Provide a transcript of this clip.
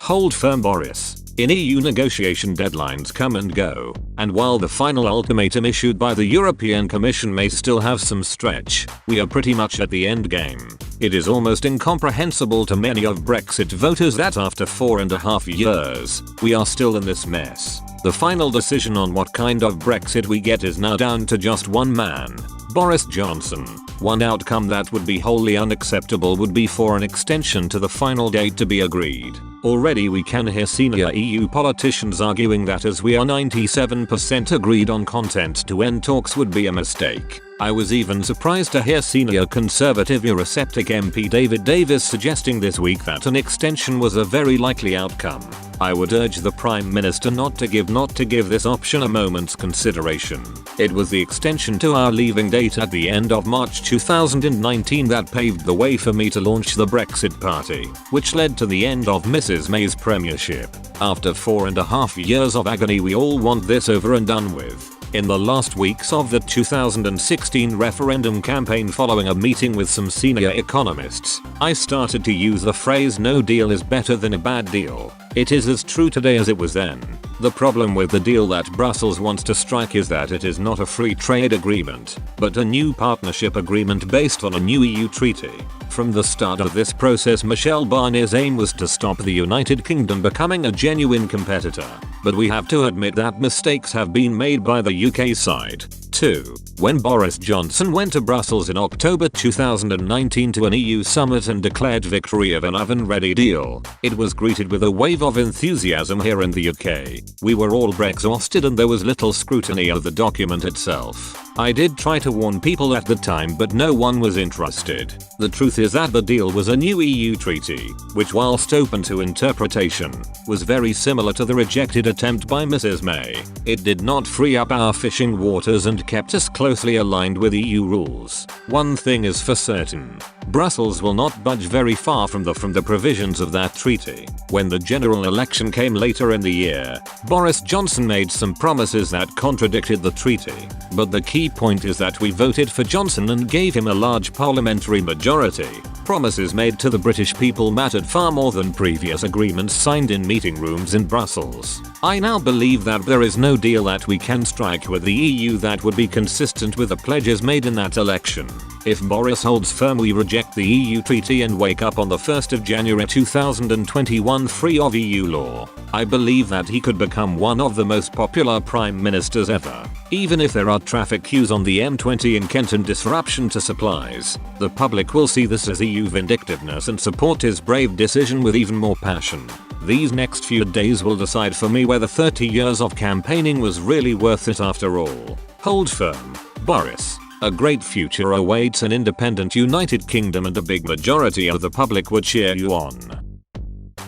Hold firm, Boris. In EU, negotiation deadlines come and go, and while the final ultimatum issued by the European Commission may still have some stretch, we are pretty much at the end game. It is almost incomprehensible to many of Brexit voters that after 4.5 years, we are still in this mess. The final decision on what kind of Brexit we get is now down to just one man, Boris Johnson. One outcome that would be wholly unacceptable would be for an extension to the final date to be agreed. Already we can hear senior EU politicians arguing that as we are 97% agreed on content to end talks would be a mistake. I was even surprised to hear senior Conservative Eurosceptic MP David Davis suggesting this week that an extension was a very likely outcome. I would urge the Prime Minister not to give this option a moment's consideration. It was the extension to our leaving date at the end of March 2019 that paved the way for me to launch the Brexit Party, which led to the end of Mrs May's premiership. After 4.5 years of agony, we all want this over and done with. In the last weeks of the 2016 referendum campaign, following a meeting with some senior economists, I started to use the phrase "no deal is better than a bad deal." It is as true today as it was then. The problem with the deal that Brussels wants to strike is that it is not a free trade agreement, but a new partnership agreement based on a new EU treaty. From the start of this process, Michel Barnier's aim was to stop the United Kingdom becoming a genuine competitor. But we have to admit that mistakes have been made by the UK side, too. When Boris Johnson went to Brussels in October 2019 to an EU summit and declared victory of an oven-ready deal, it was greeted with a wave of enthusiasm here in the UK. We were all Brexhausted and there was little scrutiny of the document itself. I did try to warn people at the time, but no one was interested. The truth is that the deal was a new EU treaty, which, whilst open to interpretation, was very similar to the rejected attempt by Mrs May. It did not free up our fishing waters and kept us closely aligned with EU rules. One thing is for certain, Brussels will not budge very far from the provisions of that treaty. When the general election came later in the year, Boris Johnson made some promises that contradicted the treaty. But the key point is that we voted for Johnson and gave him a large parliamentary majority. Promises made to the British people mattered far more than previous agreements signed in meeting rooms in Brussels. I now believe that there is no deal that we can strike with the EU that would be consistent with the pledges made in that election. If Boris holds firm, we reject the EU treaty and wake up on the 1st of January 2021 free of EU law. I believe that he could become one of the most popular prime ministers ever. Even if there are traffic queues on the M20 in Kent and disruption to supplies, the public will see this as EU vindictiveness and support his brave decision with even more passion. These next few days will decide for me whether 30 years of campaigning was really worth it after all. Hold firm, Boris. A great future awaits an independent United Kingdom, and a big majority of the public would cheer you on.